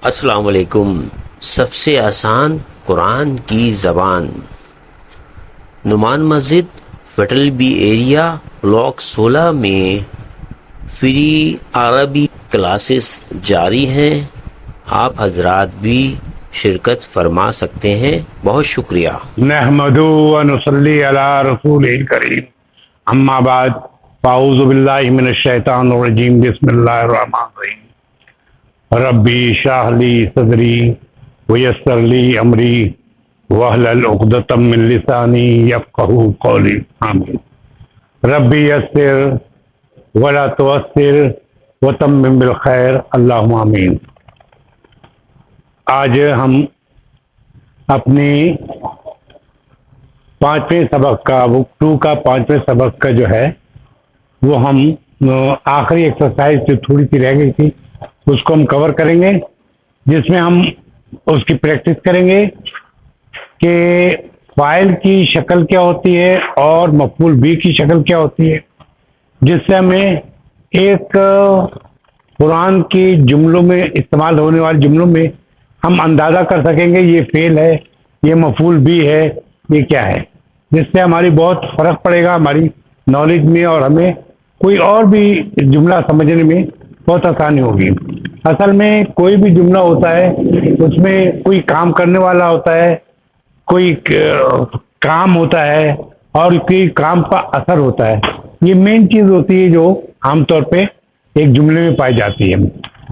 السلام علیکم۔ سب سے آسان قرآن کی زبان، نعمان مسجد فیٹل بی ایریا بلاک 16 میں فری عربی کلاسز جاری ہیں، آپ حضرات بھی شرکت فرما سکتے ہیں۔ بہت شکریہ۔ نحمدہ و نصلی علی رسول کریم، اما بعد، فاعوذ باللہ من الشیطان الرجیم، بسم اللہ الرحمن الرحیم۔ ربی اشرح لی صدری ویسر لی امری واحلل عقدۃ من لسانی یفقہوا قولی، آمین۔ ربی یسر ولا تعسر وتمم بالخیر، اللہم آمین۔ آج ہم اپنی پانچویں سبق کا، بک 2 کا پانچویں سبق کا جو ہے وہ ہم آخری ایکسرسائز جو تھوڑی سی رہ گئی تھی اس کو ہم کور کریں گے، جس میں ہم اس کی پریکٹس کریں گے کہ فاعل کی شکل کیا ہوتی ہے اور مفعول بھی کی شکل کیا ہوتی ہے، جس سے ہمیں ایک قرآن کی جملوں میں استعمال ہونے والے جملوں میں ہم اندازہ کر سکیں گے یہ فعل ہے، یہ مفعول بھی ہے، یہ کیا ہے، جس سے ہماری بہت فرق پڑے گا ہماری نالج میں، اور ہمیں کوئی اور بھی جملہ سمجھنے میں بہت آسانی ہوگی۔ اصل میں کوئی بھی جملہ ہوتا ہے اس میں کوئی کام کرنے والا ہوتا ہے، کوئی کام ہوتا ہے اور کوئی کام کا اثر ہوتا ہے، یہ مین چیز ہوتی ہے جو عام طور پہ ایک جملے میں پائی جاتی ہے۔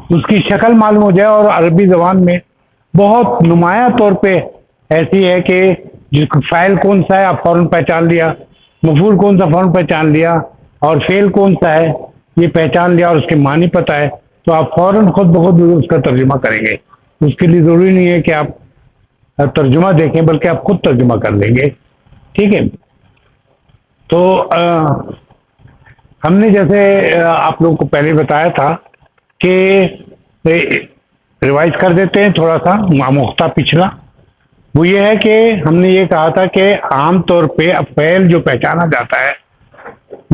اس کی شکل معلوم ہو جائے، اور عربی زبان میں بہت نمایاں طور پہ ایسی ہے کہ جس کو فاعل کون سا ہے آپ فوراً پہچان لیا، مفعول کون سا فوراً پہچان لیا، اور فعل کون سا ہے یہ پہچان لیا، اور اس کے معنی پتہ ہے تو آپ فوراً خود بخود اس کا ترجمہ کریں گے۔ اس کے لیے ضروری نہیں ہے کہ آپ ترجمہ دیکھیں، بلکہ آپ خود ترجمہ کر لیں گے، ٹھیک ہے۔ تو ہم نے جیسے آپ لوگوں کو پہلے بتایا تھا کہ ریوائز کر دیتے ہیں تھوڑا سا مختہ پچھلا، وہ یہ ہے کہ ہم نے یہ کہا تھا کہ عام طور پہ اب فعل جو پہچانا جاتا ہے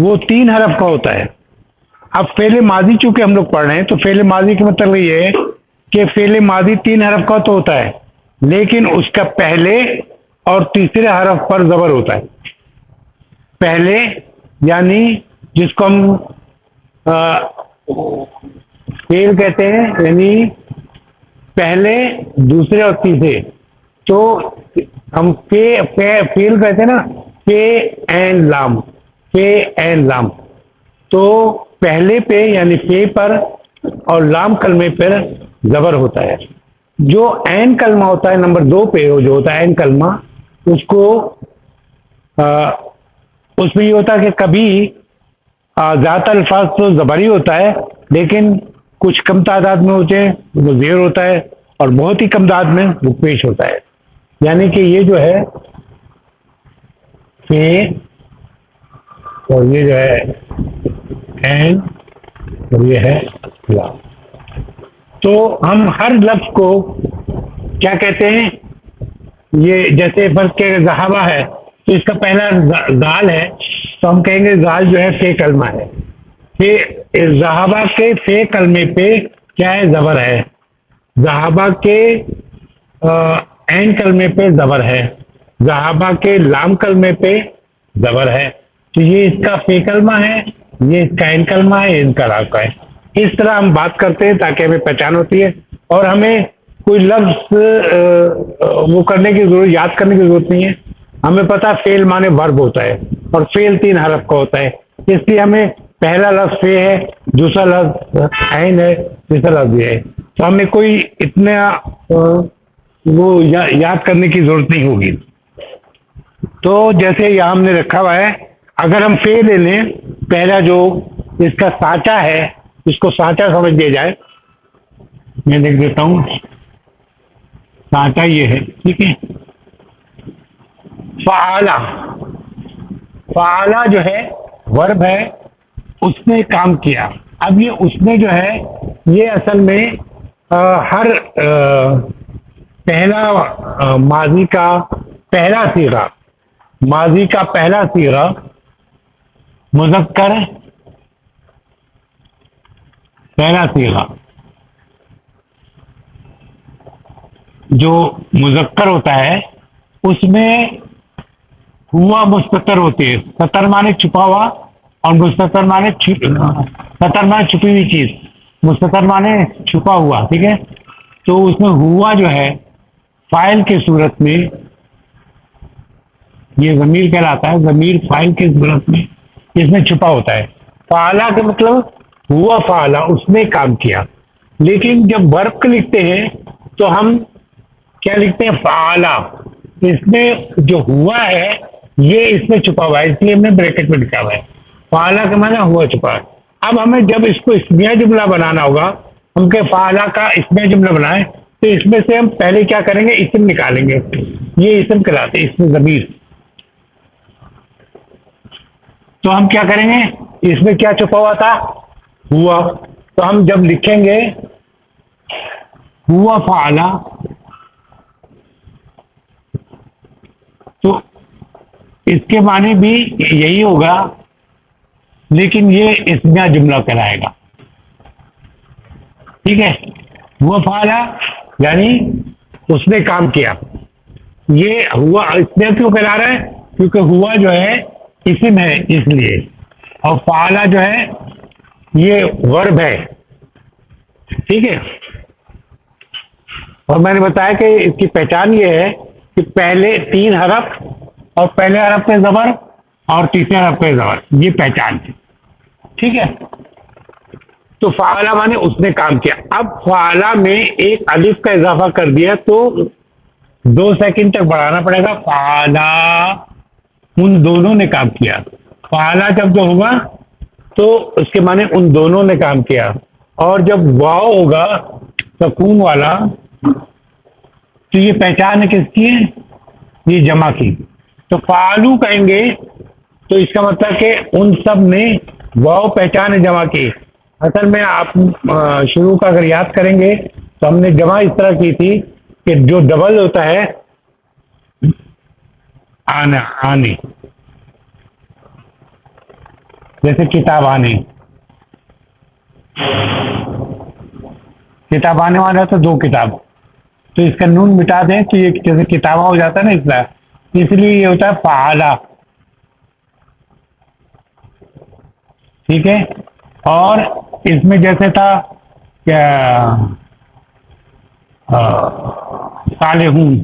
وہ 3 حرف کا ہوتا ہے۔ اب فعل ماضی چونکہ ہم لوگ پڑھ رہے ہیں تو فعل ماضی کا مطلب یہ ہے کہ فعل ماضی 3 حرف کا تو ہوتا ہے، لیکن اس کا پہلے اور تیسرے حرف پر زبر ہوتا ہے۔ پہلے یعنی جس کو ہم فعل کہتے ہیں، یعنی پہلے، دوسرے اور تیسرے، تو ہم فعل کہتے ہیں نا، فے این لام، فے این لام، تو پہلے پہ یعنی فے پر اور لام کلمے پر زبر ہوتا ہے۔ جو عین کلمہ ہوتا ہے نمبر 2 پہ جو ہوتا ہے عین کلمہ، اس کو اس میں یہ ہوتا ہے کہ کبھی ذات الفاظ تو زبر ہی ہوتا ہے، لیکن کچھ کم تعداد میں ہوتے ہیں وہ زیر ہوتا ہے، اور بہت ہی کم تعداد میں وہ پیش ہوتا ہے۔ یعنی کہ یہ جو ہے فے اور یہ جو ہے این اور یہ ہے لام، تو ہم ہر لفظ کو کیا کہتے ہیں، یہ جیسے فرض کے ذہابہ ہے تو اس کا پہلا زال ہے تو ہم کہیں گے زال جو ہے فے کلمہ ہے، ذہابہ کے فے کلمے پہ کیا ہے، زبر ہے، ذہابہ کے عین کلمے پہ زبر ہے، ذہابہ کے لام کلمے پہ زبر ہے، تو یہ اس کا فے کلمہ ہے، یہ اس کا عین کلمہ ہے، یہ ان کا راگ کا ہے۔ اس طرح ہم بات کرتے ہیں تاکہ ہمیں پہچان ہوتی ہے، اور ہمیں کوئی لفظ وہ کرنے کی ضرورت، یاد کرنے کی ضرورت نہیں ہے۔ ہمیں پتہ فعل مانے ورب ہوتا ہے، اور فعل 3 حرف کا ہوتا ہے، اس لیے ہمیں پہلا لفظ فے ہے، دوسرا لفظ عین ہے، تیسرا لفظ یہ ہے، تو ہمیں کوئی اتنا وہ یاد کرنے کی ضرورت نہیں ہوگی۔ تو جیسے یہاں ہم نے رکھا ہوا ہے، اگر ہم فے لے لیں، پہلا جو اس کا سانچہ ہے، اس کو سانچہ سمجھ لیا جائے، میں لکھ دیتا ہوں، سانچہ یہ ہے، ٹھیک ہے۔ فعالہ، فعالہ جو ہے ورب ہے، اس نے کام کیا۔ اب یہ اس نے جو ہے یہ اصل میں ہر پہلا ماضی کا پہلا صیغہ، ماضی کا پہلا صیغہ مذکر، پہلا صیغہ جو مذکر ہوتا ہے اس میں ہوا مستتر ہوتی ہے. ستر مانے چھپا ہوا اور مستتر مانے ستر مانے چھپی ہوئی چیز, مستتر مانے چھپا ہوا. ٹھیک ہے, تو اس میں ہوا جو ہے فاعل کی صورت میں یہ ضمیر کہلاتا ہے. ضمیر فاعل کی صورت میں اس میں چھپا ہوتا ہے. فعلا کا مطلب ہوا فعلا, اس نے کام کیا. لیکن جب برق لکھتے ہیں تو ہم کیا لکھتے ہیں؟ فعلا. اس میں جو ہوا ہے یہ اس میں چھپا ہوا ہے, اس لیے ہم نے بریکٹ میں لکھا ہوا ہے. فعلا کا معنی ہوا چھپا ہے. اب ہمیں جب اس کو اسمیہ جملہ بنانا ہوگا, ہم کہ فعلا کا اسمیہ جملہ بنائیں تو اس میں سے ہم پہلے کیا کریں گے؟ اسم نکالیں گے. یہ اسم کہلاتے ہیں, اسم ضمیر. تو ہم کیا کریں گے؟ اس میں کیا چھپا ہوا تھا؟ ہوا. تو ہم جب لکھیں گے ہوا فعلا تو اس کے معنی بھی یہی ہوگا, لیکن یہ اسمیہ جملہ کہلائے گا. ٹھیک ہے, ہوا فعلا یعنی اس نے کام کیا. یہ ہوا اسمیہ کیوں کہلا رہا ہے؟ کیونکہ ہوا جو ہے اسم ہے اس لیے, اور فعلا جو ہے یہ ورب ہے. ٹھیک ہے, اور میں نے بتایا کہ اس کی پہچان یہ ہے کہ پہلے 3 حرف اور پہلے حرف پہ زبر اور تیسرے حرف پہ زبر, یہ پہچان ہے. ٹھیک ہے, تو فعلا مانے اس نے کام کیا. اب فعلا میں ایک الف کا اضافہ کر دیا تو 2 سیکنڈ تک بڑھانا پڑے گا. فعلا ان دونوں نے کام کیا. فعلا جب جو ہوگا تو اس کے معنی ان دونوں نے کام کیا. اور جب واو ہوگا سکون والا تو یہ پہچان ہے کس کی ہے؟ یہ جمع کی. تو فعلو کہیں گے تو اس کا مطلب کہ ان سب نے واو پہچان ہے جمع کی. اصل میں آپ شروع کا اگر یاد کریں گے تو ہم نے جمع اس طرح کی تھی کہ جو ڈبل ہوتا ہے آنا آنے, جیسے کتاب آنے, کتاب آنے والا تو 2 کتاب, تو اس کا نون مٹا دیں تو یہ جیسے کتابہ ہو جاتا ہے نا, اس طرح. اس لیے یہ ہوتا ہے فعلا. ٹھیک ہے, اور اس میں جیسے تھا کیا صالحون,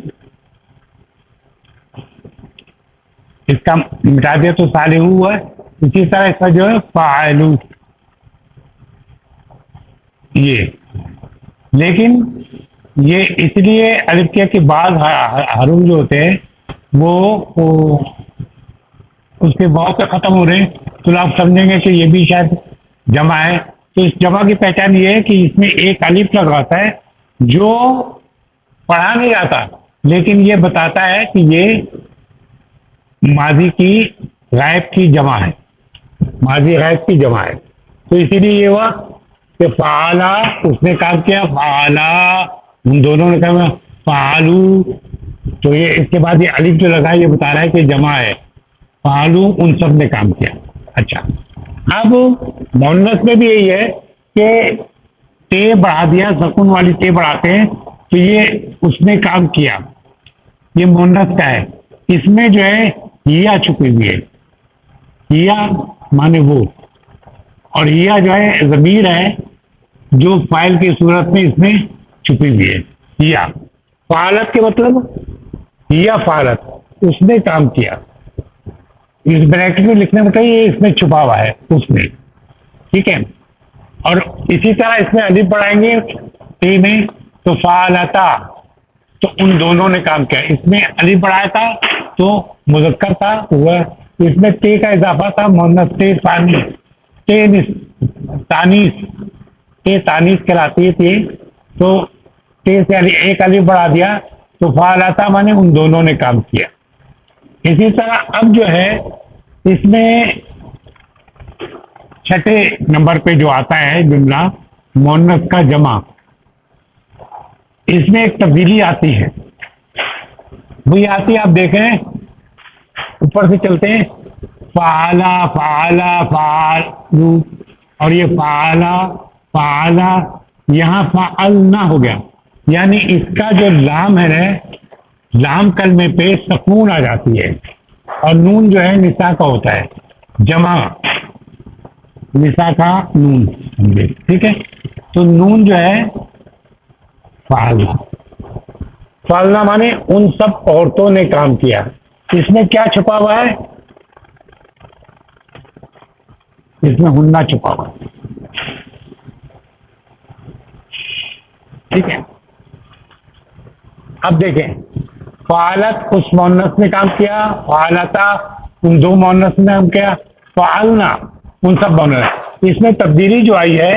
اس کا مٹا دیا تو صالح ہوا. اسی طرح اس کا جو ہے فاعلو یہ. لیکن یہ اس لیے الف کیا کہ بعض حروف جو ہوتے ہیں وہ اس کے واو پہ ختم ہو رہے ہیں, تو آپ سمجھیں گے کہ یہ بھی شاید جمع ہے. تو اس جمع کی پہچان یہ ہے کہ اس میں ایک الف لگا ہوتا ہے جو پڑھا نہیں جاتا, لیکن یہ بتاتا ہے کہ یہ ماضی کی غائب کی جمع ہے, ماضی غائب کی جمع ہے. تو اسی لیے یہ ہوا کہ فعلا اس نے کام کیا, فعلا ان دونوں نے کہا فعلو. تو یہ اس کے بعد یہ الف جو لگا یہ بتا رہا ہے کہ جمع ہے. فعلو ان سب نے کام کیا. اچھا, اب مؤنث میں بھی یہی ہے کہ ٹے بڑھا دیا, سکون والی ٹے بڑھاتے ہیں تو یہ اس نے کام کیا, یہ مؤنث کا ہے. اس میں جو ہے ہیا چھپی ہوئی ہے. ہیا مانے وہ, اور ہیا جو ہے ضمیر ہے جو فاعل کی صورت میں اس میں چھپی ہوئی ہے. ہیا فعالت کے مطلب ہیا فعالت, اس نے کام کیا. اس بریکٹ میں لکھنے میں کہیں یہ اس میں چھپا ہوا ہے اس میں. ٹھیک ہے, اور اسی طرح اس میں الف بڑھائیں گے ٹی میں تو فعالتا, تو ان دونوں نے کام کیا. اس میں الف بڑھایا تھا تو مذکر تھا وہ, اس میں تے کا اضافہ تھا مؤنث تے ثانی, تانیث, تے تانیث کہلاتی تھی. تو تے سے ایک الف بڑھا دیا تو فعالتا مانے ان دونوں نے کام کیا. اسی طرح اب جو ہے اس میں 6 نمبر پہ جو آتا ہے جملہ مؤنث کا جمع, اس میں ایک تبدیلی آتی ہے. وہ یہ آتی ہے, آپ دیکھیں اوپر سے چلتے ہیں, فعلا فعلا فعلو, اور یہ فعلا فعلا, یہاں فعلنا ہو گیا. یعنی اس کا جو لام ہے نا، لام کلمے پہ سکون آ جاتی ہے، اور نون جو ہے نساء کا ہوتا ہے، جمع نساء کا نون سمجھے، ٹھیک ہے؟ تو نون جو ہے فعلنا، فعلنا مانے ان سب عورتوں نے کام کیا. اس میں کیا چھپا ہوا ہے؟ اس میں ہننا چھپا ہوا ہے، ٹھیک ہے؟ اب دیکھیں، فعالت اس مونس نے کام کیا، فعالتا ان دو مونس نے کام کیا، فعلنا ان سب مونس. اس میں تبدیلی جو آئی ہے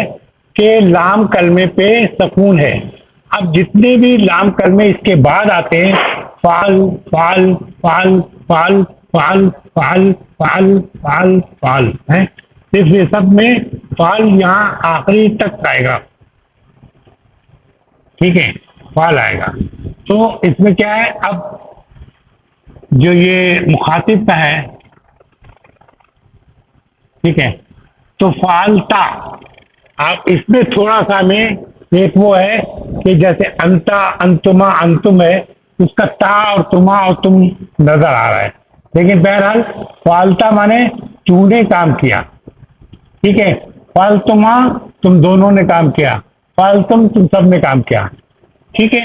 کہ لام کلمے پہ سکون ہے. اب جتنے بھی لام کلمے اس کے بعد آتے ہیں، فعل فعل فعل فعل فعل فعل فعل فعل فعل ہیں، صرف یہ سب میں فعل یہاں آخری تک آئے گا، ٹھیک ہے؟ فعل آئے گا. تو اس میں کیا ہے، اب جو یہ مخاطب کا ہے، ٹھیک ہے، تو فعلتا، آپ اس میں تھوڑا سا میں ایک وہ ہے کہ جیسے انتا انتما انتم ہے، اس کا تا اور تما اور تم نظر آ رہا ہے، لیکن بہرحال فعلتا مانے تو نے کام کیا، ٹھیک ہے؟ فعلتما تم دونوں نے کام کیا، فعلتم تم سب نے کام کیا، ٹھیک ہے؟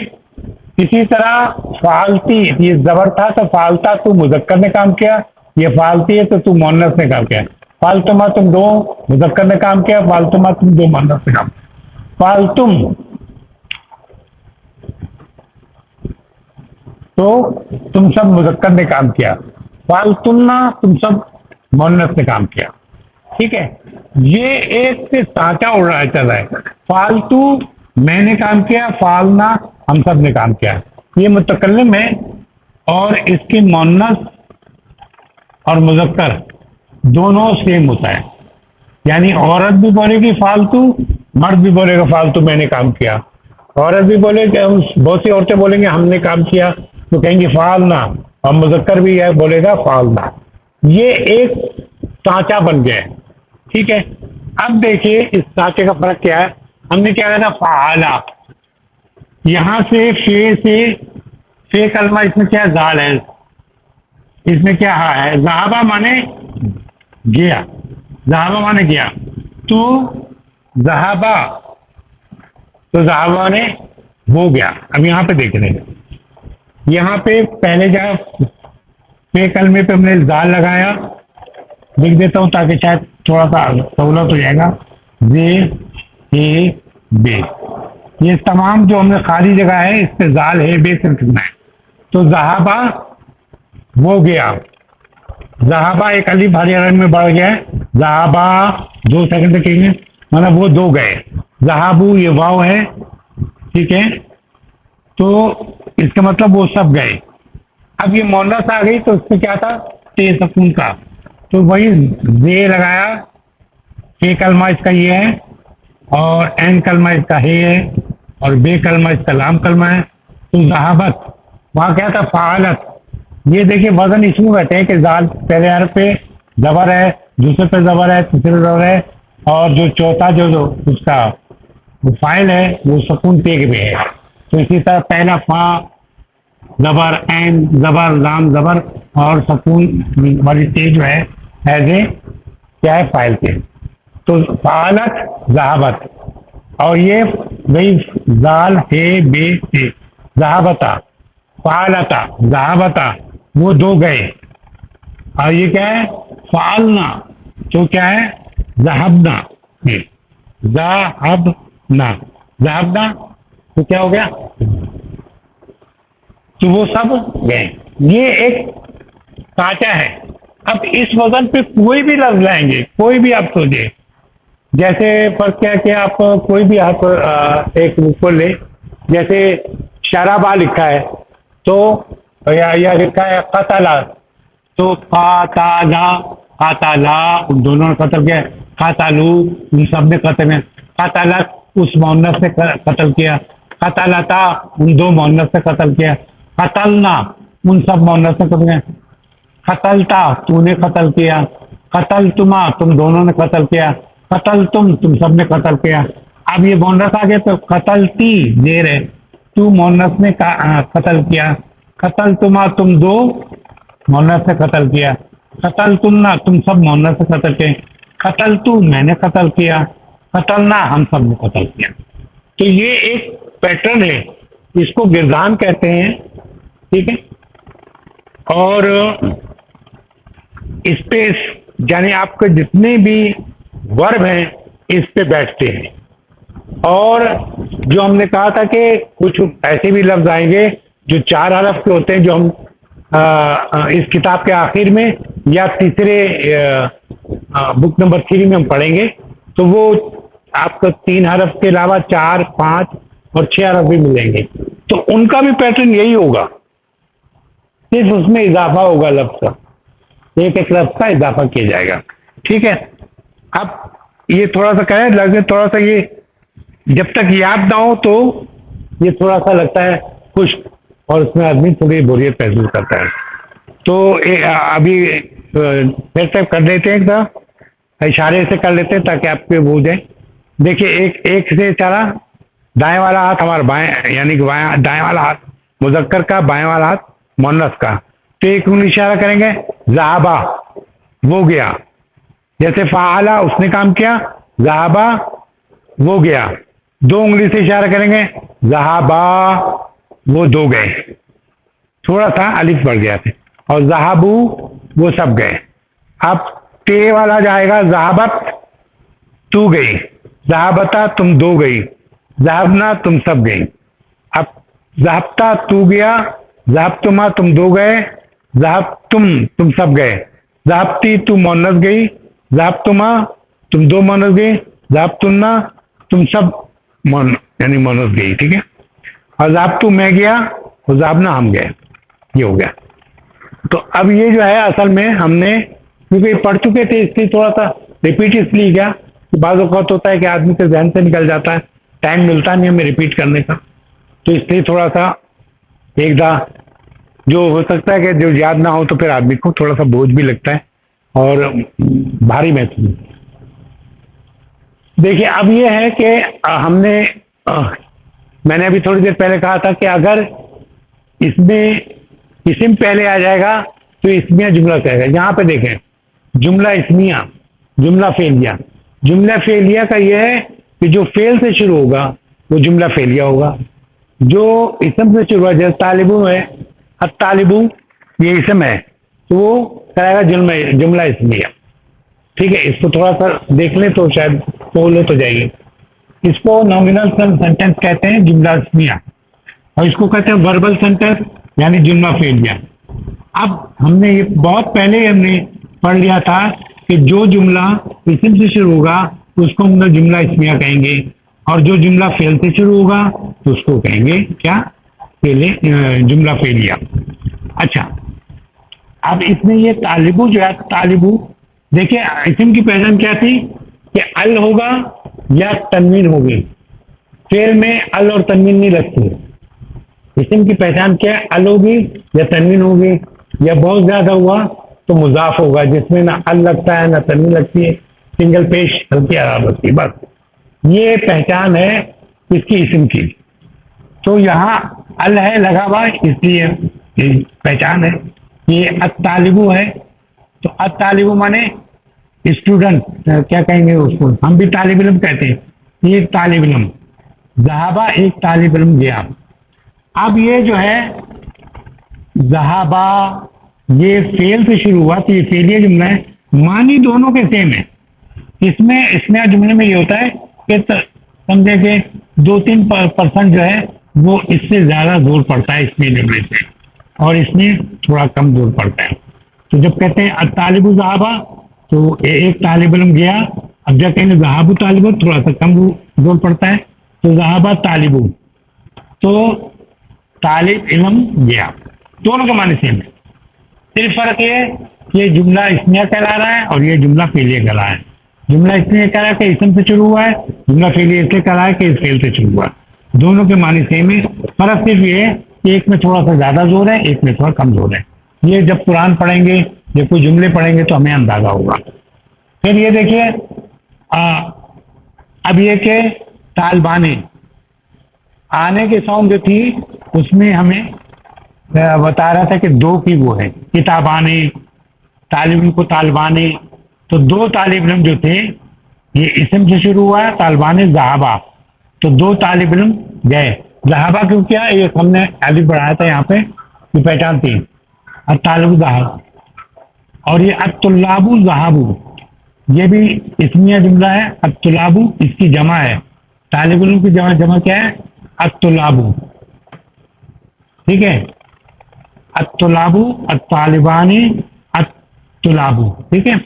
اسی طرح فعالتی، یہ زبر تھا تو فعالتا تو مذکر نے کام کیا، یہ فعالتی ہے تو مؤنث نے کام کیا. فعلتما تم دو مذکر نے کام کیا، فعلتما تم دو مؤنث نے کام کیا. فعلتم تو تم سب مذکر نے کام کیا، فعلتنا تم سب مؤنث نے کام کیا، ٹھیک ہے؟ یہ ایک سے سانچا اڑ رہا ہے، چل رہا ہے. فالتو میں نے کام کیا، فعلنا ہم سب نے کام کیا. یہ متکلم ہے اور اس کی مؤنث اور مذکر دونوں سیم ہوتا ہے، یعنی عورت بھی بولے گی فالتو، مرد بھی بولے گا فالتو میں نے کام کیا. عورت بھی بولے کہ بہت سی عورتیں بولیں گے ہم نے کام کیا تو کہیں گے فعلنا، اور مذکر بھی ہے بولے گا فعلنا. یہ ایک سانچا بن گیا ہے، ٹھیک ہے؟ اب دیکھیے اس سانچے کا فرق کیا ہے. ہم نے کیا کہا تھا فعالا، یہاں سے فے کلمہ اس میں کیا زال ہے، اس میں کیا ہا ہے، ذہابہ مانے گیا، ذہابہ مانے گیا، تو ذہابہ تو ذہابہ نے ہو گیا. اب یہاں پہ دیکھ رہے ہیں، یہاں پہ پہلے جا فے کلمے پہ ہم نے زال لگایا، لکھ دیتا ہوں تاکہ شاید تھوڑا سا سہولت ہو جائے گا. زے اے بے، یہ تمام جو ہم نے خالی جگہ ہے اس پہ زال ہے بے سے لکھنا ہے. تو ذہابہ وہ گیا، ذہابہ ایک الف بھاری رنگ میں بڑھ گیا ہے، ذہابہ 2 سیکنڈ تک کہیں گے مطلب وہ دو گئے. ذہابو یہ واو ہے، ٹھیک ہے؟ تو اس کا مطلب وہ سب گئے. اب یہ مونس آ گئی تو اس میں کیا تھا، تے سکون کا، تو وہی زے لگایا، کے کلمہ اس کا یہ ہے، اور این کلمہ اس کا ہے، اور بے کلمہ اس کا لام کلمہ ہے. تو ذہابت وہاں کیا تھا فعالت. یہ دیکھیے وزن اس میں بیٹھے ہیں کہ زال پہلے حرف پہ زبر ہے، دوسرے پہ زبر ہے، تیسرے پہ زبر ہے، اور جو چوتھا جو اس کا فائل ہے وہ سکون تے پہ ہے. تو اسی طرح پہلا فا زبر، این زبر، لام زبر، اور سکون والی تے جو ہے ایز اے کیا ہے فائل پہ. تو فعالت ذہابت، اور یہ وہی زال ہے بے سے، ذہابتا فعالتا ذہابتا وہ دو گئے. اور یہ کیا ہے فعلنا، تو کیا ہے ذہبنا، ذہبنا ذہبنا تو کیا ہو گیا، تو وہ سب گئے. یہ ایک سانچا ہے. اب اس وزن پہ کوئی بھی لفظ لائیں گے، کوئی بھی آپ سوچے، جیسے فرق کیا کہ آپ کوئی بھی آپ ایک کو لے، جیسے شرابہ لکھا ہے تو یا لکھا ہے قتلا، تو قاتلا قاتلا ان دونوں نے قتل کیا، قاتلو ان سب نے قتل کیا، قتلت اس مؤنث نے قتل کیا، قتلتا ان دو مؤنث نے قتل کیا، قتلنا ان سب مؤنث نے قتل کیا، قتلتا تو نے قتل کیا، قتلتما تم دونوں نے قتل کیا، قتل تم سب نے قتل کیا. اب یہ مؤنث آ گیا تو قتلتی دیر ہے، تو مونس نے قتل کیا، قتل تما تم دو مونس نے قتل کیا، قتل تم نہ تم سب مونس سے قتل کیے، قتل تو میں نے قتل کیا، قتل نہ ہم سب نے قتل کیا۔ تو یہ ایک پیٹرن ہے، اس کو گردان کہتے ہیں، ٹھیک ہے۔ اور اس پہ یعنی آپ کے جتنے بھی ورب ہیں اس پہ بیٹھتے ہیں۔ اور جو ہم نے کہا تھا کہ کچھ ایسے بھی لفظ آئیں گے جو 4 حرف کے ہوتے ہیں، جو ہم اس کتاب کے آخر میں یا تیسرے بک نمبر 3 میں ہم پڑھیں گے، تو وہ آپ کو 3 حرف کے علاوہ 4، 5 اور 6 حرف بھی ملیں گے۔ تو ان کا بھی پیٹرن یہی ہوگا، صرف اس میں اضافہ ہوگا لفظ کا، ایک ایک لفظ کا اضافہ کیا جائے گا، ٹھیک ہے۔ اب یہ تھوڑا سا کہیں لگے، تھوڑا سا یہ جب تک یاد نہ ہو تو یہ تھوڑا سا لگتا ہے خشک، اور اس میں آدمی تھوڑی بوریت محسوس کرتا ہے۔ تو ابھی پھر سے کر لیتے ہیں، اشارے سے کر لیتے ہیں تاکہ آپ کو بول جائیں۔ دیکھیے ایک سے اشارہ، دائیں والا ہاتھ ہمارا بائیں، یعنی کہ دائیں والا ہاتھ مذکر کا، بائیں والا ہاتھ مؤنث کا۔ تو ایک انگلی اشارہ کریں گے، ذہبا وہ گیا، جیسے فعلا اس نے کام کیا، ذہبا وہ گیا۔ 2 انگلی سے اشارہ کریں گے، ذہبا وہ 2 گئے، تھوڑا سا الف بڑھ گیا تھا، اور ذہبو وہ سب گئے۔ اب تے والا جائے گا، ذہبت تو گئی، ذہبتا تم 2 گئی، ذہبنا تم سب گئی۔ اب ذہبتا تو گیا، ذہبتما تم 2 گئے، ذہبتم تم سب گئے، ذہبتی تو مؤنث گئی، ذہبتما تم 2 مؤنث گئی، ذہبتنا تم سب یعنی مؤنث گئی، ٹھیک ہے۔ اور ذہبتو میں گیا، اور ذہبنا ہم گئے، یہ ہو گیا۔ تو اب یہ جو ہے اصل میں ہم نے کیونکہ یہ پڑھ چکے تھے، اس لیے تھوڑا سا ریپیٹ اس لیے کیا کہ بعض اوقات ہوتا ہے کہ آدمی کے ذہن سے نکل جاتا ہے، ٹائم ملتا نہیں ہمیں ریپیٹ کرنے کا، تو اس لیے تھوڑا سا ایک دا جو ہو سکتا ہے کہ جو یاد نہ ہو تو پھر آدمی کو تھوڑا سا بوجھ بھی لگتا ہے اور بھاری محسوس۔ دیکھیے اب یہ ہے کہ ہم نے میں نے ابھی تھوڑی دیر پہلے کہا تھا کہ اگر اس میں اسم پہلے آ جائے گا تو اسمیہ جملہ کہے گا۔ یہاں پہ دیکھیں، جملہ اسمیہ، جملہ فعلیہ۔ جملہ فعلیہ کا یہ ہے کہ جو فعل سے شروع ہوگا وہ جملہ فعلیہ ہوگا، جو اسم سے شروع ہوا جیسے طالبوں ہے، الطالبو یہ اسم ہے تو وہ کرے گا جملہ اسمیہ، ٹھیک ہے۔ اس کو تھوڑا سا دیکھ لیں تو شاید سہولت ہو جائے گی۔ اس کو نامنل سینٹینس کہتے ہیں، جملہ اسمیہ، اور اس کو کہتے ہیں وربل سینٹینس یعنی جملہ فعلیہ۔ اب ہم نے یہ بہت پہلے ہم نے پڑھ لیا تھا کہ جو جملہ اسم سے شروع ہوگا اس کو ہم جملہ اسمیہ کہیں گے، اور جو جملہ فعل سے شروع ہوگا تو اس کو کہیں گے کیا، جملہ فعلیہ۔ اچھا، اب اس میں یہ طالبو جو ہے، طالبو دیکھیں اسم کی پہچان کیا تھی کہ ال ہوگا یا تنوین ہوگی، فعل میں ال اور تنوین نہیں لگتی۔ اسم کی پہچان کیا ہے، ال ہوگی یا تنوین ہوگی، یا بہت زیادہ ہوا تو مضاف ہوگا جس میں نہ ال لگتا ہے نہ تنوین لگتی ہے، سنگل پیش ہلکی آرام لگتی ہے، بس یہ پہچان ہے اس کی اسم کی۔ تو یہاں ال ہے لگا ہوا اس لیے پہچان ہے۔ یہ الطالبو ہے تو الطالبو مانے اسٹوڈنٹ، کیا کہیں گے اس کو، ہم بھی طالب علم کہتے ہیں، یہ ایک طالب علم، ذہابہ ایک طالب علم گیا۔ اب یہ جو ہے ذہابہ یہ فعل سے شروع ہوا تو یہ فعلیہ جملہ ہے، معنی دونوں کے سیم ہے۔ اس میں اسمیہ جملے میں یہ ہوتا ہے کہ سمجھے کہ 2-3% جو ہے وہ اس سے زیادہ زور پڑتا ہے اسمیہ جملے سے، اور اس میں تھوڑا کم زور پڑتا ہے۔ تو جب کہتے ہیں الطالب ذہابہ تو ایک طالب علم گیا، اب جب کہیں ذہاب طالب تھوڑا سا کم زور پڑتا ہے، تو ذہابہ طالب تو طالب علم گیا، دونوں کا معنی سیم ہے، صرف فرق یہ ہے کہ یہ جملہ اسمیہ کہلا رہا ہے اور یہ جملہ فعلیہ کہلا ہے۔ جملہ اسمیہ کہہ رہا ہے کہ اسم سے شروع ہوا ہے، جملہ فعلیہ اس لیے کہہ رہا ہے کہ اس فعل سے شروع ہوا ہے، دونوں کے معنی سیم ہے، فرق صرف یہ ہے کہ ایک میں تھوڑا سا زیادہ زور ہے، ایک میں تھوڑا کم زور ہے۔ یہ جب قرآن پڑھیں گے یا کوئی جملے پڑھیں گے تو ہمیں اندازہ ہوگا۔ پھر یہ دیکھیے اب یہ کہ طالبانے، آنے کی ساؤنڈ جو تھی اس میں ہمیں بتا رہا تھا کہ دو کی وہ ہے، کتابانے، طالب علم کو طالبانے، تو دو طالب علم جو تھے، یہ اسم سے شروع ہوا ہے، طالبان ذہابہ، تو دو طالب علم گئے۔ ذہابہ کیوں کیا؟ ایک ہم نے الف بڑھایا تھا یہاں پہ، یہ پہچان تھی، الطالب ذہاب، اور یہ الطلاب ذہابو، یہ بھی اسمیہ جملہ ہے۔ الطلاب اس کی جمع ہے، طالب علم کی جمع کیا ہے؟ الطلاب، ٹھیک ہے، الطلاب، الطالبان، الطلاب، ٹھیک ہے۔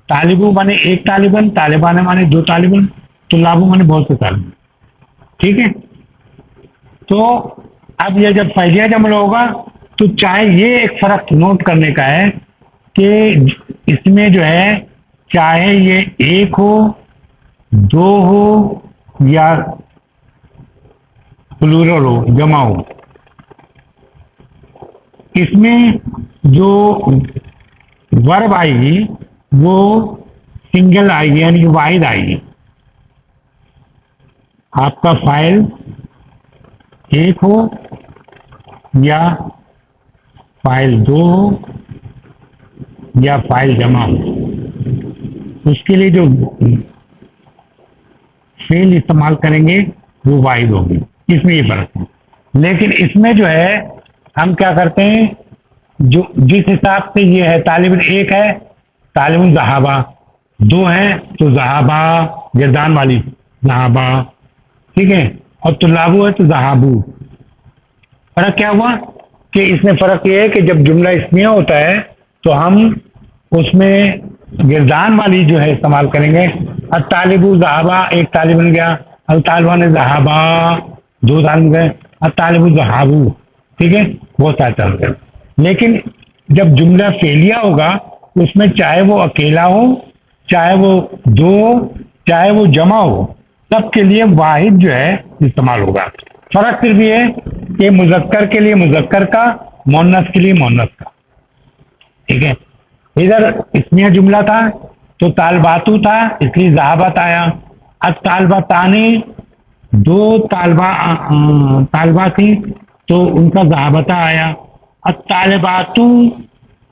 طالب مانے ایک طالب علم، طالبان مانے دو طالب علم، طلاب مانے بہت سے طالب علم، ٹھیک ہے۔ تو اب یہ جب فعلیہ جملہ ہوگا تو چاہے یہ ایک فرق نوٹ کرنے کا ہے کہ اس میں جو ہے چاہے یہ ایک ہو، دو ہو، یا پلورل ہو، جمع ہو، اس میں جو ورب آئے گی وہ سنگل آئے گی، یعنی کہ واحد آئے گی۔ آپ کا فائل ایک ہو یا فائل دو ہو یا فائل جمع ہو، اس کے لیے جو فعل استعمال کریں گے وہ واحد ہوگی، اس میں یہ فرق ہے۔ لیکن اس میں جو ہے ہم کیا کرتے ہیں، جو جس حساب سے یہ ہے، طالب علم ایک ہے، طالب علم ذہابہ، دو ہیں تو ذہابہ گردان والی ذہابہ، ٹھیک ہے، اور طلابو ہے تو ذہابو۔ فرق کیا ہوا کہ اس میں فرق یہ ہے کہ جب جملہ اسمیہ ہوتا ہے تو ہم اس میں گردان والی جو ہے استعمال کریں گے۔ الطالب ذہابہ، ایک طالب علم گیا، الطالبان ذہابہ، دو طالب گئے، الطالب ذہابو، ٹھیک ہے، بہت سارے طالب گئے۔ لیکن جب جملہ فعلیہ ہوگا اس میں چاہے وہ اکیلا ہو، چاہے وہ دو ہو، چاہے وہ جمع ہو، سب کے لیے واحد جو ہے استعمال ہوگا۔ فرق صرف یہ ہے کہ مذکر کے لیے مذکر کا، مؤنث کے لیے مؤنث کا، ٹھیک ہے۔ ادھر اسمیہ جملہ تھا تو طالباتو تھا، اس لیے ذہابت آیا۔ الطالبتانی، دو طالبہ تھی تو ان کا ذہابتہ آیا۔ الطالباتو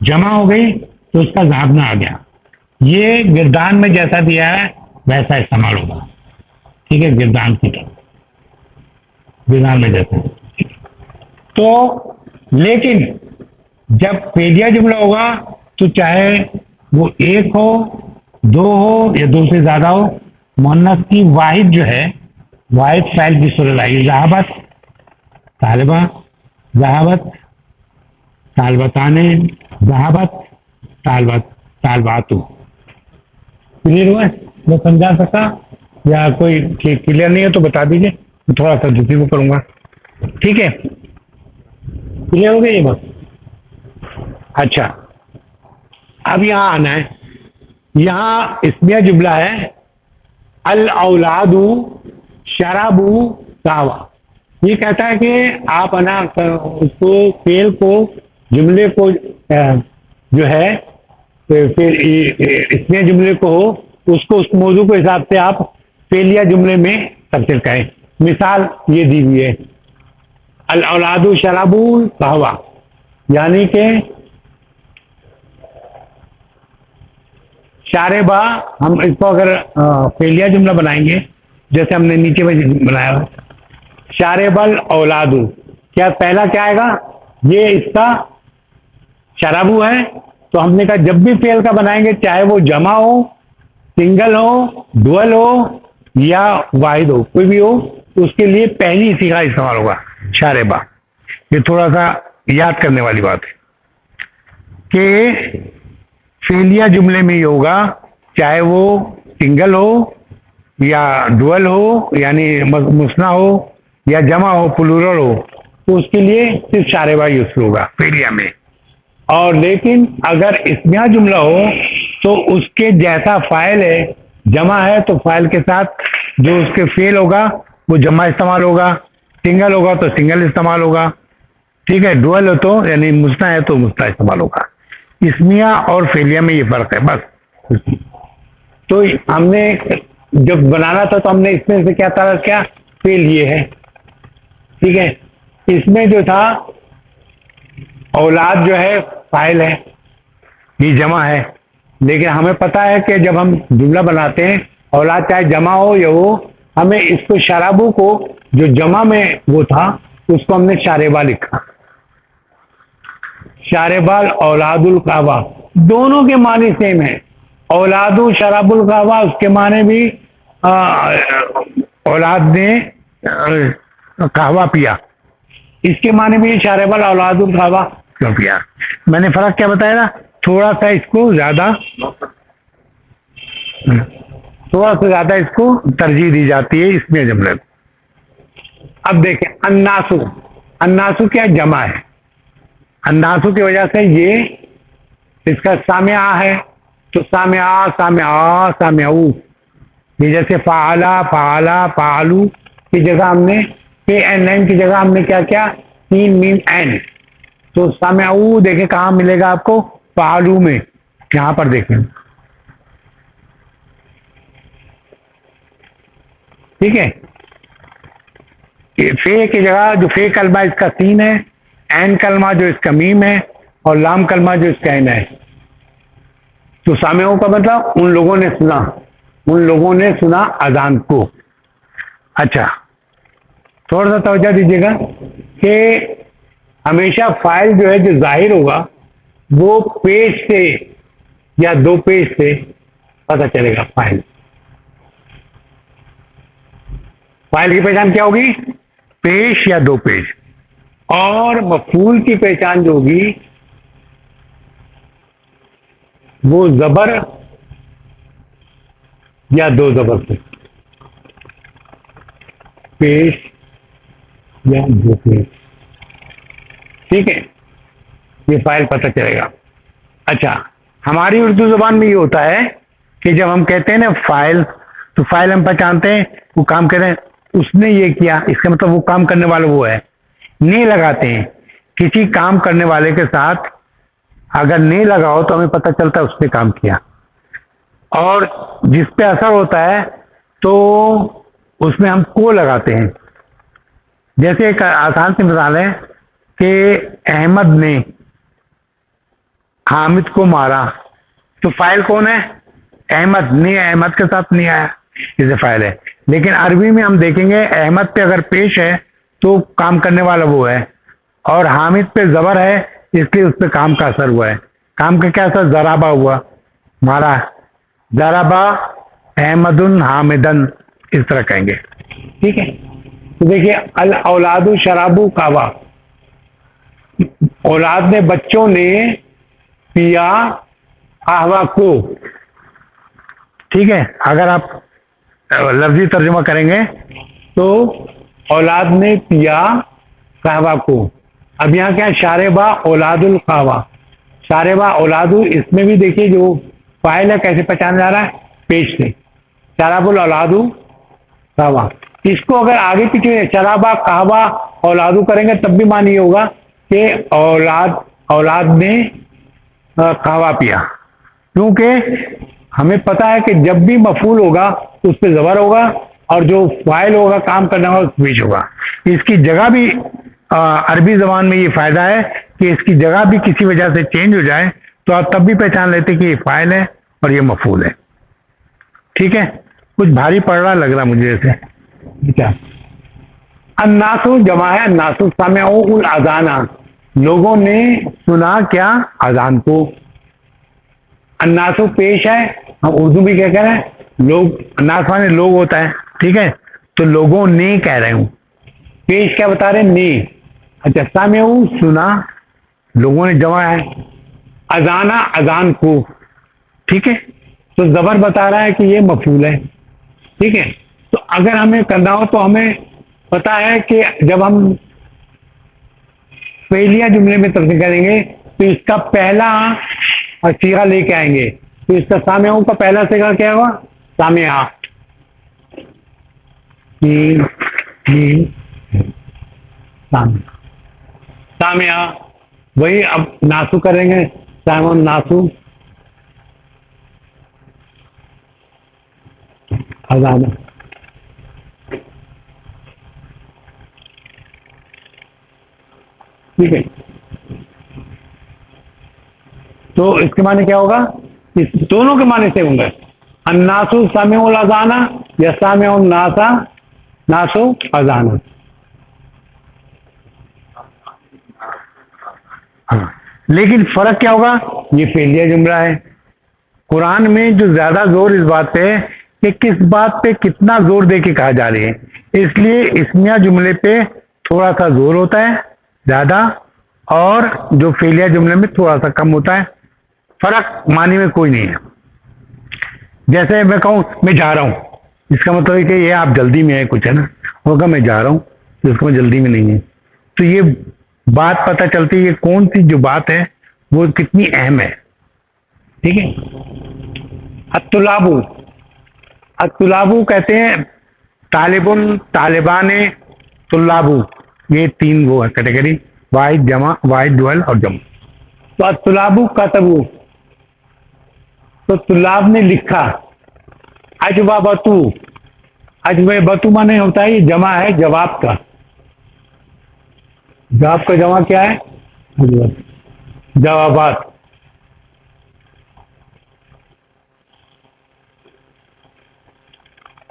جمع ہو گئی تو اس کا ذہابنا آ گیا۔ یہ گردان میں جیسا دیا ہے ویسا استعمال ہوگا، ٹھیک ہے، گردان کی طرح، گردان میں جیسا۔ تو لیکن جب فعلیہ جملہ ہوگا تو چاہے وہ ایک ہو، دو ہو یا دو سے زیادہ ہو، مؤنث کی واحد جو ہے، واحد فاعل کی صورت آئی، ذہابت طالبہ، ذہابت طالبتانے، ذہابت طالباتو۔ کلیئر ہوا ہے؟ میں سمجھا سکا یا کوئی کلیئر نہیں ہے تو بتا دیجیے، میں تھوڑا سا دوسری کو کروں گا، ٹھیک ہے، کلیئر ہو گیا یہ بات؟ اچھا، اب یہاں آنا ہے، یہاں اسمیہ جملہ ہے الاولاد شربوا قہوہ۔ یہ کہتا ہے کہ آپ اس کو فعل کو، جملے کو جو ہے پھر اسمیہ جملے کو ہو، اس کو اس موضوع کے حساب سے آپ فعلیہ جملے میں تبدیل کریں۔ مثال یہ دی ہوئی ہے، الاولاد شربوا قہوہ، یعنی کہ شاربہ، ہم اس کو اگر فعلیہ جملہ بنائیں گے جیسے ہم نے نیچے میں بنایا ہوا، شارب الاولاد، کیا پہلا کیا آئے گا؟ یہ اس کا شرابو ہے، تو ہم نے کہا جب بھی فعل کا بنائیں گے چاہے وہ جمع ہو، سنگل ہو، ڈوئل ہو یا واحد ہو، کوئی بھی ہو، تو اس کے لیے پہلی صیغہ استعمال ہوگا شاربہ۔ یہ تھوڑا سا یاد کرنے والی بات ہے کہ فعلیہ جملے میں یہ ہوگا، چاہے وہ سنگل ہو یا ڈوئل ہو، یعنی مثنیٰ ہو یا جمع ہو، پلورل ہو، تو اس کے لیے صرف شاربہ یوز ہوگا فعلیہ میں۔ اور لیکن اگر اسمیہ جملہ ہو تو اس کے جیسا فاعل ہے، جمع ہے تو فاعل کے ساتھ جو اس کے فعل ہوگا وہ جمع استعمال ہوگا، سنگل ہوگا تو سنگل استعمال ہوگا، ٹھیک ہے، ڈوئل ہو تو یعنی مثنیٰ ہے تو مثنیٰ استعمال ہوگا۔ اسمیہ اور فعلیہ میں یہ فرق ہے بس۔ تو ہم نے جب بنانا تھا تو ہم نے اس میں سے کیا تلاش کیا؟ فعل یہ ہے، ٹھیک ہے. اس میں جو تھا اولاد جو ہے فاعل ہے، یہ جمع ہے، لیکن ہمیں پتا ہے کہ جب ہم جملہ بناتے ہیں اولاد چاہے جمع ہو یا وہ، ہمیں اس کو شرابو کو جو جمع میں وہ تھا اس کو ہم نے شاربہ لکھا. شاربال اولاد القعبہ دونوں کے معنی سیم ہے. اولاد شراب القعبہ اس کے معنی بھی اولاد نے قہوہ پیا، اس کے معنی بھی شاربال اولاد القعبہ کیوں پیا. میں نے فرق کیا بتایا نا، تھوڑا سا اس کو زیادہ، تھوڑا سا زیادہ اس کو ترجیح دی جاتی ہے اس میں جملے کو. اب دیکھیں الناسو، الناسو کیا جمع ہے، الناسو کی وجہ سے یہ اس کا سامعہ ہے، تو سامعہ سامعہ سامعو، یہ جیسے فعلا فعلا فعلو کی جگہ ہم نے پے این این کی جگہ ہم نے کیا کیا، تین میم این، تو سامعو دیکھیں کہاں ملے گا آپ کو، فعلو میں، یہاں پر دیکھیں. ٹھیک ہے، فے کی جگہ جو فے کلمہ اس کا سین ہے، این کلمہ جو اس کا میم ہے، اور لام کلمہ جو اس کا این ہے. تو سامعوں کا مطلب ان لوگوں نے سنا، ان لوگوں نے سنا اذان کو. اچھا تھوڑا سا توجہ دیجیے گا کہ ہمیشہ فائل جو ہے جو ظاہر ہوگا وہ پیش سے یا دو پیش سے پتہ چلے گا. فائل، فائل کی پہچان کیا ہوگی، پیش یا دو پیش. اور مفعول کی پہچان جو ہوگی وہ زبر یا دو زبر سے، پیش یا دو پیش. ٹھیک ہے، یہ فائل پتہ چلے گا. اچھا ہماری اردو زبان میں یہ ہوتا ہے کہ جب ہم کہتے ہیں نا فائل، تو فائل ہم پہچانتے ہیں وہ کام کریں، اس نے یہ کیا، اس کا مطلب وہ کام کرنے والا وہ ہے. نہیں لگاتے ہیں کسی کام کرنے والے کے ساتھ، اگر نہیں لگاؤ تو ہمیں پتہ چلتا ہے اس نے کام کیا. اور جس پہ اثر ہوتا ہے تو اس میں ہم کو لگاتے ہیں. جیسے ایک آسان سی مثال ہے کہ احمد نے حامد کو مارا، تو فائل کون ہے، احمد. نہیں، احمد کے ساتھ نہیں آیا، اسے فائل ہے. لیکن عربی میں ہم دیکھیں گے احمد پہ اگر پیش ہے تو کام کرنے والا وہ ہے، اور حامد پہ زبر ہے اس لیے اس پہ کام کا اثر ہوا ہے. کام کا کیا اثر، ضرابہ ہوا، مارا. ضرابہ احمد حامدن، اس طرح کہیں گے. ٹھیک ہے، تو دیکھیے الاولاد شرابو کعبہ، اولاد نے، بچوں نے پیا قہوہ کو. ٹھیک ہے، اگر آپ لفظی ترجمہ کریں گے تو اولاد نے پیا قہوہ کو. اب یہاں کیا شاربہ اولاد القہوہ، شاربہ اولاد، اس میں بھی دیکھیے جو فائل ہے کیسے پہچانا جا رہا ہے، پیش سے. شراب الاولاد قہوہ، اس کو اگر آگے پیچھے شرابہ قہوہ اولادو کریں گے تب بھی معنی یہ ہوگا کہ اولاد نے قہوہ پیا. کیونکہ ہمیں پتا ہے کہ جب بھی مفعول ہوگا اس پہ زبر ہوگا، اور جو فاعل ہوگا کام کرنے والا اس پیش ہوگا. اس کی جگہ بھی عربی زبان میں یہ فائدہ ہے کہ اس کی جگہ بھی کسی وجہ سے چینج ہو جائے تو آپ تب بھی پہچان لیتے کہ یہ فاعل ہے اور یہ مفعول ہے. ٹھیک ہے، کچھ بھاری پڑ رہا لگ رہا مجھے ایسے. کیا الناسو جمع ہے، الناسو سمعوا الاذان، لوگوں نے سنا کیا، اذان کو. الناسو پیش ہے، ہم اردو بھی کیا کہہ رہے ہیں، لوگ. الناس مانے لوگ ہوتا ہے. ٹھیک ہے، تو لوگوں نے کہہ رہے ہوں، پیش کیا بتا رہے ہیں، نے. اچھا سمعوا سنا، لوگوں نے جمع ہے، اذانا اذان کو. ٹھیک ہے، تو زبر بتا رہا ہے کہ یہ مفعول ہے. ٹھیک ہے، تو اگر ہمیں کرنا ہو تو ہمیں پتا ہے کہ جب ہم پہلیا جملے میں ترجمہ کریں گے تو اس کا پہلا صیغہ لے کے آئیں گے. تو اس کا سامعوں کا پہلا صیغہ کیا ہوا، سامعہ. سامعہ، وہی اب ناسو کریں گے، سامع ناسو اذان. ٹھیک ہے. تو اس کے معنی کیا ہوگا؟ اس دونوں کے معنی سے ہوں گے. الناسو سامع الاذان یا سامع الناسا ناسو اذان. ہاں لیکن فرق کیا ہوگا؟ یہ فعلیہ جملہ ہے. قرآن میں جو زیادہ زور اس بات پہ ہے کہ کس بات پہ کتنا زور دے کے کہا جا رہی ہے، اس لیے اسمیہ جملے پہ تھوڑا سا زور ہوتا ہے زیادہ، اور جو فعلیہ جملے میں تھوڑا سا کم ہوتا ہے. فرق معنی میں کوئی نہیں ہے. جیسے میں کہوں میں جا رہا ہوں، اس کا مطلب ہے کہ یہ آپ جلدی میں ہے کچھ ہے نا، ہوگا میں جا رہا ہوں جس کو میں جلدی میں نہیں ہے. تو یہ بات پتہ چلتی ہے کہ کون سی جو بات ہے وہ کتنی اہم ہے. ٹھیک ہے. الطلابو، الطلابو کہتے ہیں طالب، طالبان، طلابو، یہ تین وہ ہے کیٹیگری، واحد جمع، واحد دوہل اور جمع. تو الطلابو کتبو، تو طلاب نے لکھا. اجوابتو، اجوابتو مانے ہوتا ہے یہ جمع ہے جواب کا. جواب کا جمع کیا ہے؟ جوابات.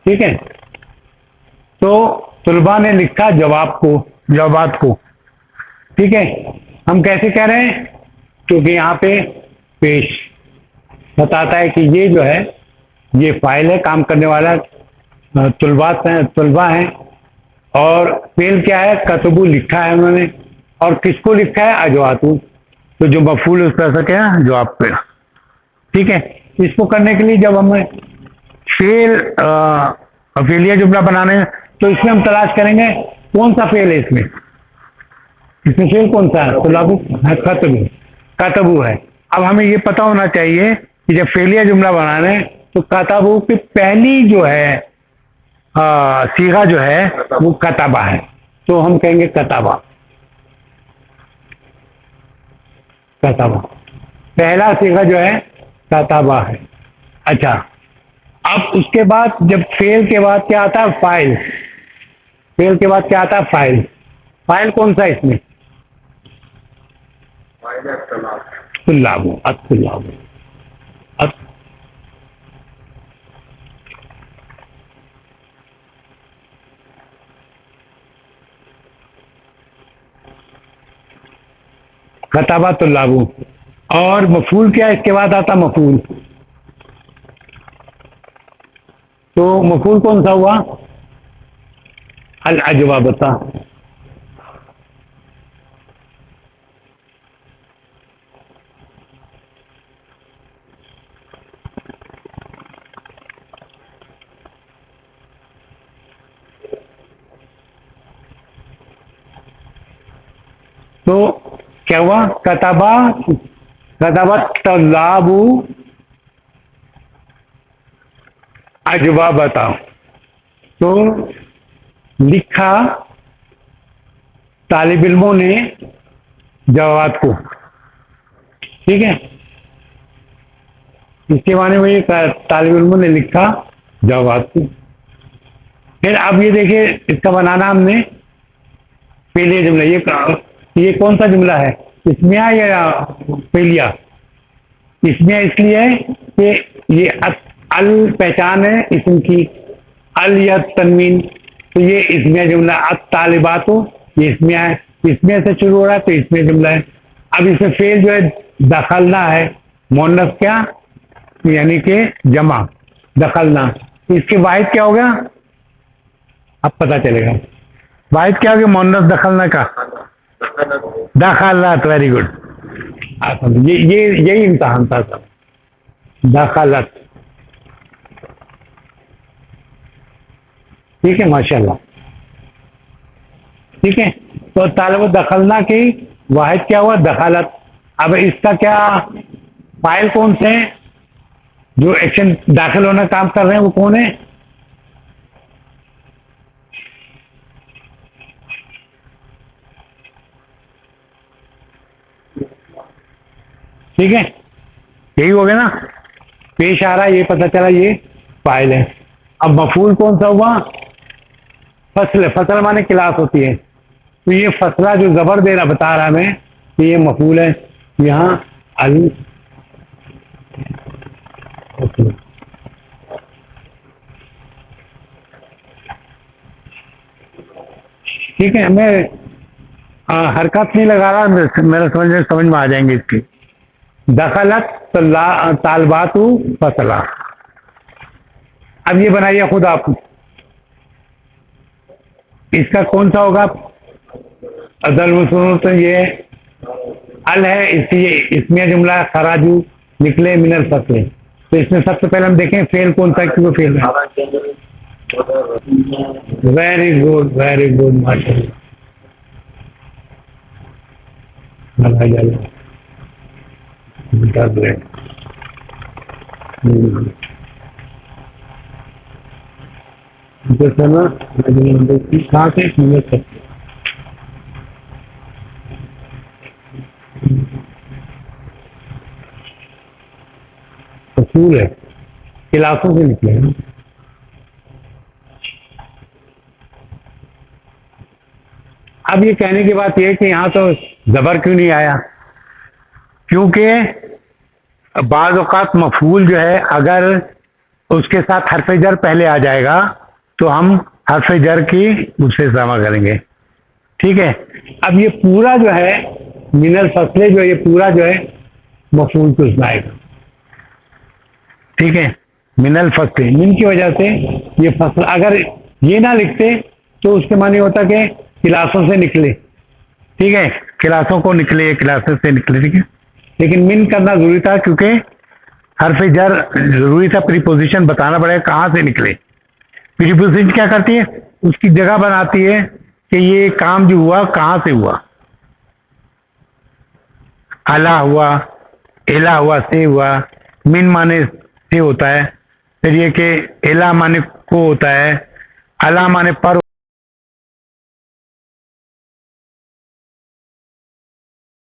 ٹھیک ہے. تو طلباء نے لکھا جواب کو، جوابات کو. ٹھیک ہے. ہم کیسے کہہ رہے ہیں؟ کیونکہ یہاں پہ پیش بتاتا ہے کہ یہ جو ہے یہ فاعل ہے، کام کرنے والا طلباء ہیں، اور فعل کیا ہے؟ کتبو، لکھا ہے انہوں نے. اور کس کو لکھا ہے؟ اجواتو. تو جو مفعول اس طرح سے کیا جواب پہ. ٹھیک ہے. اس کو کرنے کے لیے جب ہم فعلیہ جملہ بنانے ہیں تو اس میں ہم تلاش کریں گے کون سا فعل ہے اس میں فعل کون سا ہے؟ طلابو، کتبو، کتبو ہے. اب ہمیں یہ پتہ ہونا چاہیے کہ جب فعلیہ جملہ بنانا ہے تو کتبو کی پہلی جو ہے صیغہ جو ہے وہ کتبہ ہے. تو ہم کہیں گے کتبہ، کتبہ پہلا صیغہ جو ہے کتبہ ہے. اچھا، اب اس کے بعد جب فعل کے بعد کیا آتا ہے؟ فاعل. فعل کے بعد کیا آتا ہے؟ فاعل. فاعل کون سا اس میں؟ طلاب، الطلاب. کتابہ طلاب. اور مفعول کیا اس کے بعد آتا؟ مفعول. تو مفعول کون سا ہوا؟ الاجوابتا. تو کیا ہوا؟ کتابہ، کتابہ طلاب اجوابتا. تو لکھا طالب علموں نے جوابات کو. ٹھیک ہے. اس کے معنی میں یہ طالب علموں نے لکھا جوابات کو. پھر اب یہ دیکھیں اس کا بنانا ہم نے فعلیہ جملہ. یہ کون سا جملہ ہے؟ اسمیہ یا فعلیہ؟ اسمیہ اس لیے ہے کہ یہ ال پہچان ہے اسم کی، ال یا تنوین. تو یہ اسمیہ جملہ. الطالبات یہ اسمیہ ہے، اسمیہ سے شروع ہو رہا ہے تو اسمیہ جملہ ہے. اب اس میں فعل جو ہے دخلنا ہے، مؤنث کیا یعنی کہ جمع دخلنا. اس کے واحد کیا ہوگا؟ اب پتہ چلے گا. واحد کیا ہوگا مؤنث دخلنا کا؟ دخلت. Very good. یہی امتحان تھا سب. دخلت. ٹھیک ہے، ماشاء اللہ. ٹھیک ہے. تو طالب دخلنا کی واحد کیا ہوا؟ دخلت. اب اس کا کیا فاعل کون سے ہیں جو ایکشن داخل ہونا کام کر رہے ہیں وہ کون ہے؟ ٹھیک ہے، یہی ہو گیا نا. پیش آ رہا ہے یہ پتہ چلا یہ فاعل ہے. اب مفعول کون سا ہوا؟ فصل. فصل مانے کلاس ہوتی ہے. تو یہ فصلہ جو زبر دے رہا بتا رہا ہمیں کہ یہ مفعول ہے. یہاں ٹھیک ہے، میں حرکت نہیں لگا رہا، میرا سمجھ میں آ جائیں گے اس کی. دخلت طالبات فصلہ. اب یہ بنائیے خود آپ، اس کا کون سا ہوگا؟ اصل مسلم تو یہ ال ہے، اس میں جملہ خراجو نکلے من الفصل. تو اس میں سب سے پہلے ہم دیکھیں فعل کون سا، کیوں فعل ہے. ویری گڈ ویری گڈ، ماشاء اللہ. کہاں سے اصول ہے، کلاسوں سے نکلے ہیں. اب یہ کہنے کی بات یہ ہے کہ یہاں تو زبر کیوں نہیں آیا؟ کیونکہ بعض اوقات مفعول جو ہے اگر اس کے ساتھ حرف جر پہلے آ جائے گا تو ہم حرف جر کی اس سے استعمال کریں گے. ٹھیک ہے، اب یہ پورا جو ہے من الفصل جو یہ پورا جو ہے مفعول تو اس میں آئے گا. ٹھیک ہے، من الفصل، من کی وجہ سے یہ فصل، اگر یہ نہ لکھتے تو اس کے معنی ہوتا کہ کلاسوں سے نکلے. ٹھیک ہے، کلاسوں کو نکلے، کلاسوں سے نکلے. ٹھیک ہے، لیکن من کرنا ضروری تھا کیونکہ حرف جر ضروری تھا، پریپوزیشن بتانا پڑے گا کہاں سے نکلے. پریپوزیشن کیا کرتی ہے؟ اس کی جگہ بناتی ہے کہ یہ کام جو ہوا کہاں سے ہوا. الا ہوا، الا ہوا، سے ہوا. من مانے سے ہوتا ہے، پھر یہ کہ الا مانے کو ہوتا ہے، الا مانے پر